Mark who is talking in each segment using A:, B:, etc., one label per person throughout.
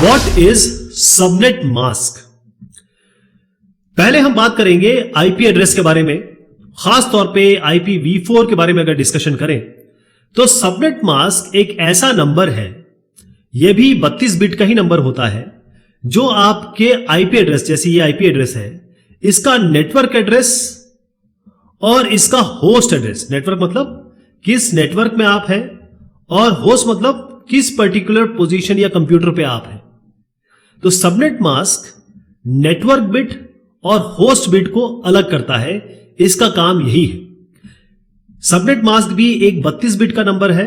A: What is subnet mask? पहले हम बात करेंगे आईपी एड्रेस के बारे में, खास तौर पे IPv4 के बारे में अगर डिस्कशन करें तो सबनेट मास्क एक ऐसा नंबर है, यह भी 32 बिट का ही नंबर होता है, जो आपके आईपी एड्रेस, जैसे ये आईपी एड्रेस है, इसका नेटवर्क एड्रेस और इसका होस्ट एड्रेस। नेटवर्क मतलब किस नेटवर्क में आप हैं, और होस्ट मतलब किस पर्टिकुलर पोजीशन या कंप्यूटर पे आप हैं। तो सबनेट मास्क नेटवर्क बिट और होस्ट बिट को अलग करता है, इसका काम यही है। सबनेट मास्क भी एक 32 बिट का नंबर है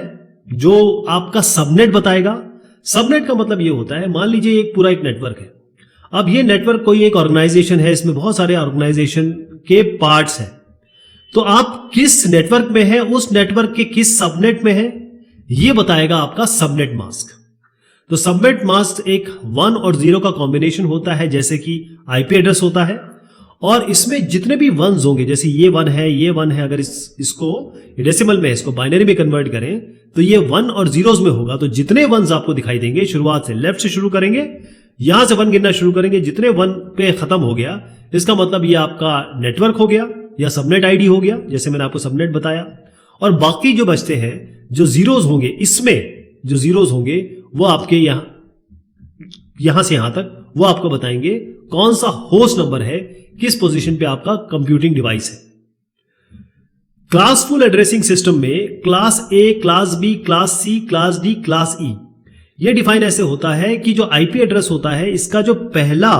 A: जो आपका सबनेट बताएगा। सबनेट का मतलब यह होता है, मान लीजिए एक पूरा एक नेटवर्क है। अब ये नेटवर्क कोई एक ऑर्गेनाइजेशन है, इसमें बहुत सारे ऑर्गेनाइजेशन के पार्ट्स हैं, तो आप किस नेटवर्क में हैं, उस नेटवर्क के किस सबनेट में हैं, यह बताएगा आपका सबनेट मास्क। तो सबनेट मास्क एक 1 और 0 का कॉम्बिनेशन होता है, जैसे कि आईपी एड्रेस होता है, और इसमें जितने भी वंस होंगे, जैसे ये 1 है, ये 1 है, अगर इसको डेसिमल में, इसको बाइनरी में कन्वर्ट करें तो ये 1 और 0s में होगा। तो जितने वंस आपको दिखाई देंगे, शुरुआत से लेफ्ट से शुरू करेंगे, यहां से 1 गिनना शुरू करेंगे, जितने 1 पे खत्म हो गया, इसका मतलब ये आपका नेटवर्क हो गया या सबनेट आईडी हो गया, जैसे मैंने आपको सबनेट बताया। और बाकी जो बचते हैं, जो 0s होंगे, इसमें जो 0s होंगे वो आपके यहां से यहां तक वो आपको बताएंगे कौन सा होस्ट नंबर है, किस पोजीशन पे आपका कंप्यूटिंग डिवाइस है। क्लासफुल एड्रेसिंग सिस्टम में class A, class B, class C, class D, class E ये डिफाइन ऐसे होता है कि जो आईपी एड्रेस होता है, इसका जो पहला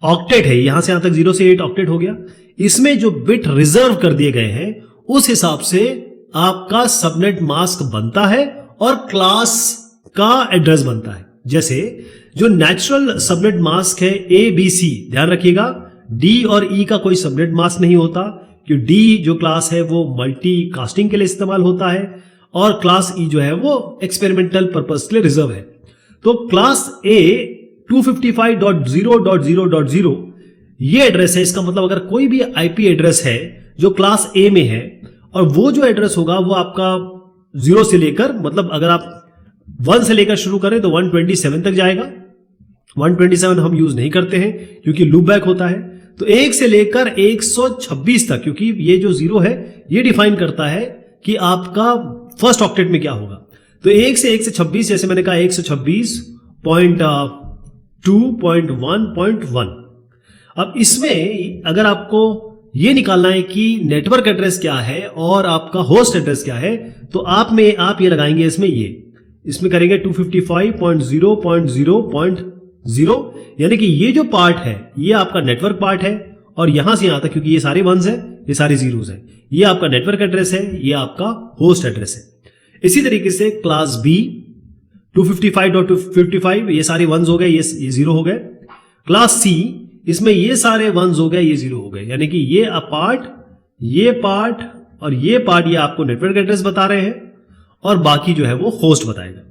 A: ऑक्टेट है, यहां से यहां तक 0 से 8 ऑक्टेट हो गया, इसमें जो बिट रिजर्व कर दिए गए हैं, उस हिसाब से आपका सबनेट मास्क बनता है और क्लास का एड्रेस बनता है। जैसे जो नेचुरल सबनेट मास्क है ABC, ध्यान रखिएगा, D और E का कोई सबनेट मास्क नहीं होता, क्योंकि D जो क्लास है वो मल्टी कास्टिंग के लिए इस्तेमाल होता है, और क्लास E जो है वो एक्सपेरिमेंटल पर्पस के लिए रिजर्व है। तो क्लास A 255.0.0.0 ये एड्रेस है। इसका मतलब अगर कोई भी आईपी एड्रेस है जो क्लास A में है, और वो जो एड्रेस होगा वो आपका 0 से लेकर, मतलब अगर आप 1 से लेकर शुरू करें तो 127 तक जाएगा। 127 हम यूज नहीं करते हैं क्योंकि लूप बैक होता है। तो 1 से लेकर 126 तक, क्योंकि ये जो 0 है ये डिफाइन करता है कि आपका फर्स्ट ऑक्टेट में क्या होगा। तो 1 से 126, जैसे मैंने कहा 126.2.1.1। अब इसमें अगर आपको ये निकालना है कि नेटवर्क एड्रेस क्या है और आपका होस्ट एड्रेस क्या है, तो आप ये लगाएंगे इसमें करेंगे 255.0.0.0, यानी कि ये जो पार्ट है ये आपका नेटवर्क पार्ट है, और यहां से यहां तक, क्योंकि ये सारे 1s है, ये सारे 0s है, ये आपका नेटवर्क एड्रेस है, ये आपका होस्ट एड्रेस है। इसी तरीके से क्लास B 255.255, ये सारे 1s हो गए, ये 0 हो गए। क्लास C, इसमें ये सारे 1s हो गए, ये 0 हो गए, यानी कि ये पार्ट और ये पार्ट ये आपको नेटवर्क एड्रेस बता रहे हैं, और बाकी जो है वो होस्ट बताएगा।